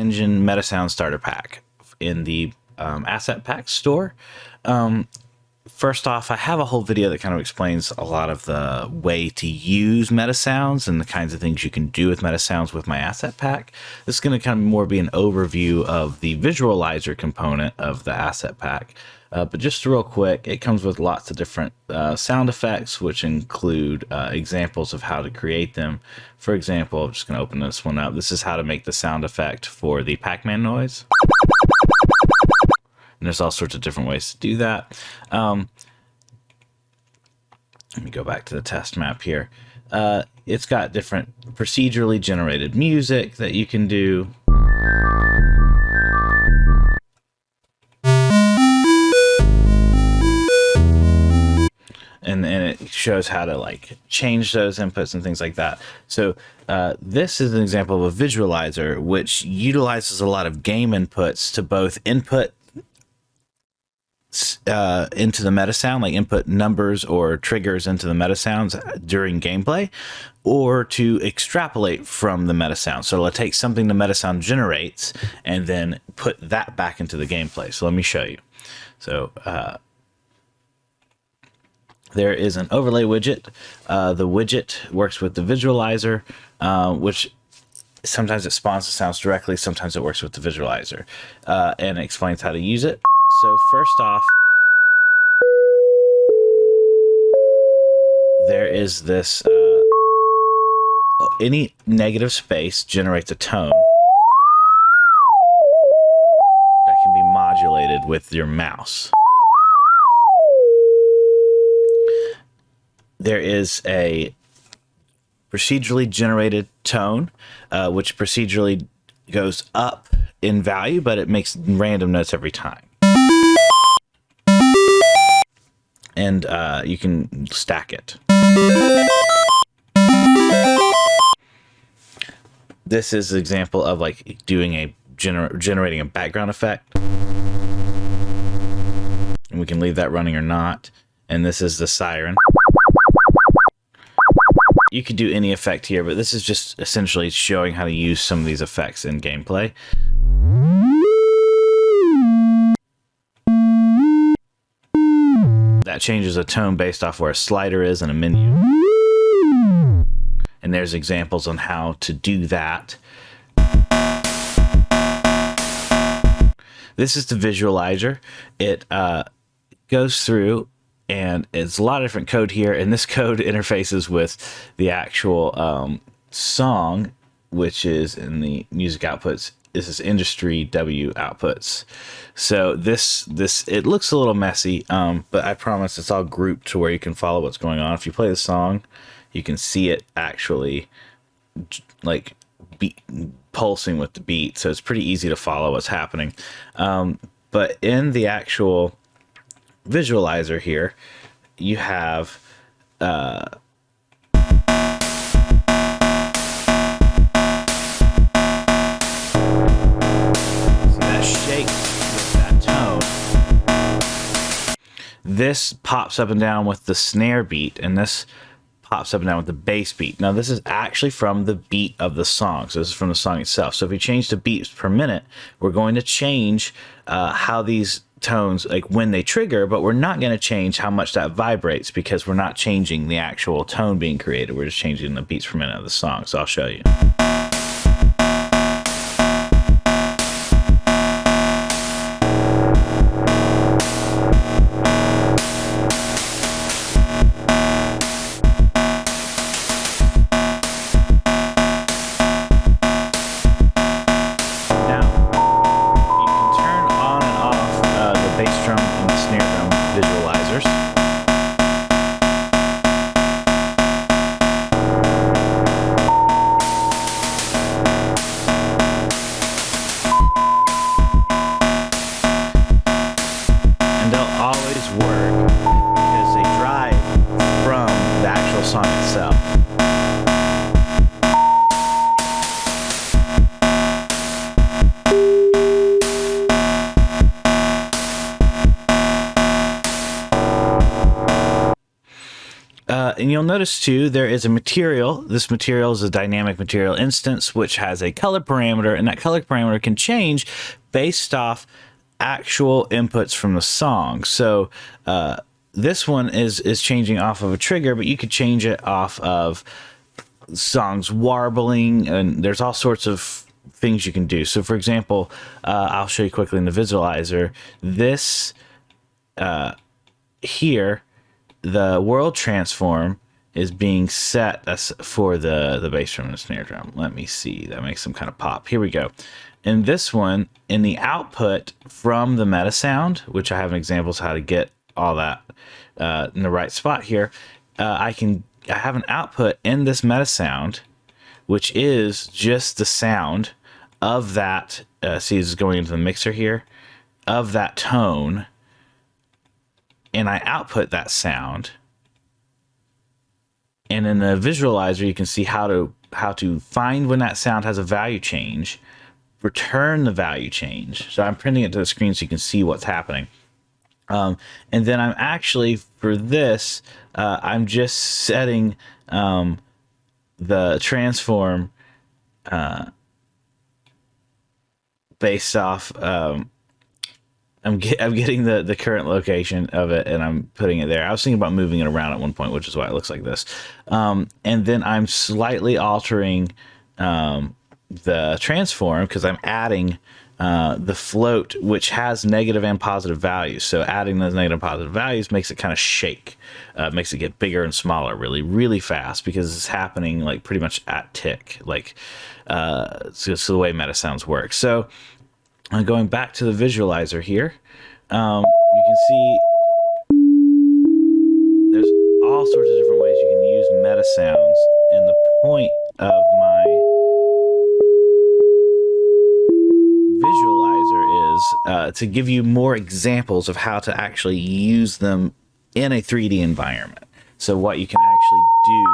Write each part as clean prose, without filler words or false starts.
Engine MetaSounds Starter Pack in the Asset Pack store. First off, I have a whole video that kind of explains a lot of the way to use MetaSounds and the kinds of things you can do with MetaSounds with my asset pack. This is going to kind of more be an overview of the visualizer component of the asset pack. But just real quick, it comes with lots of different sound effects, which include examples of how to create them. For example, I'm just going to open this one up. This is how to make the sound effect for the Pac-Man noise. And there's all sorts of different ways to do that. Let me go back to the test map here. It's got different procedurally generated music that you can do. And it shows how to like change those inputs and things like that. So this is an example of a visualizer which utilizes a lot of game inputs to both input into the MetaSound, like input numbers or triggers into the MetaSounds during gameplay, or to extrapolate from the MetaSound. So it'll take something the MetaSound generates and then put that back into the gameplay. So let me show you. So there is an overlay widget. The widget works with the visualizer, which sometimes it spawns the sounds directly, sometimes it works with the visualizer, and it explains how to use it. So first off, there is this, any negative space generates a tone that can be modulated with your mouse. There is a procedurally generated tone, which procedurally goes up in value, but it makes random notes every time. And you can stack it. This is an example of like doing a generating a background effect. And we can leave that running or not. And this is the siren. You could do any effect here, but this is just essentially showing how to use some of these effects in gameplay. That changes a tone based off where a slider is in a menu. And there's examples on how to do that. This is the visualizer. It goes through, and it's a lot of different code here, and this code interfaces with the actual song, which is in the music outputs. This is industry W outputs. So this it looks a little messy, but I promise it's all grouped to where you can follow what's going on. If you play the song, you can see it actually like pulsing with the beat, so it's pretty easy to follow what's happening. But in the actual visualizer here, you have this pops up and down with the snare beat, and this pops up and down with the bass beat. Now this is actually from the beat of the song, so this is from the song itself. So if you change the beats per minute, we're going to change how these tones, like when they trigger, but we're not going to change how much that vibrates, because we're not changing the actual tone being created. We're just changing the beats per minute of the song. So I'll show you. And you'll notice too, there is a material. This material is a dynamic material instance, which has a color parameter, and that color parameter can change based off actual inputs from the song. So this one is changing off of a trigger, but you could change it off of songs warbling, and there's all sorts of things you can do. So for example, I'll show you quickly in the visualizer. This here, the world transform is being set as for the bass drum and the snare drum. Let me see. That makes some kind of pop. Here we go. In this one, in the output from the MetaSound, which I have examples how to get all that in the right spot here, I have an output in this MetaSound, which is just the sound of that. See, this is going into the mixer here, of that tone, and I output that sound. And in the visualizer, you can see how to find when that sound has a value change, return the value change. So I'm printing it to the screen so you can see what's happening. And then I'm actually, for this, I'm just setting the transform based off, I'm getting the current location of it, and I'm putting it there. I was thinking about moving it around at one point, which is why it looks like this. And then I'm slightly altering the transform because I'm adding the float, which has negative and positive values. So adding those negative and positive values makes it kind of shake, makes it get bigger and smaller really, really fast, because it's happening like pretty much at tick, like so the way MetaSounds works. So going back to the visualizer here, you can see there's all sorts of different ways you can use MetaSounds, and the point of my visualizer is to give you more examples of how to actually use them in a 3D environment. So what you can actually do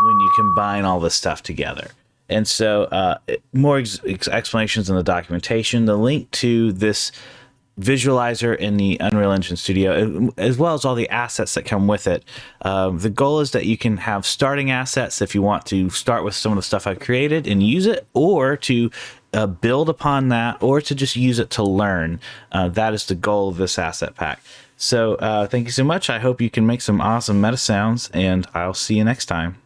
when you combine all this stuff together. And so more explanations in the documentation. The link to this visualizer in the Unreal Engine Studio, as well as all the assets that come with it. The goal is that you can have starting assets if you want to start with some of the stuff I've created and use it, or to build upon that, or to just use it to learn. That is the goal of this asset pack. So thank you so much. I hope you can make some awesome MetaSounds, and I'll see you next time.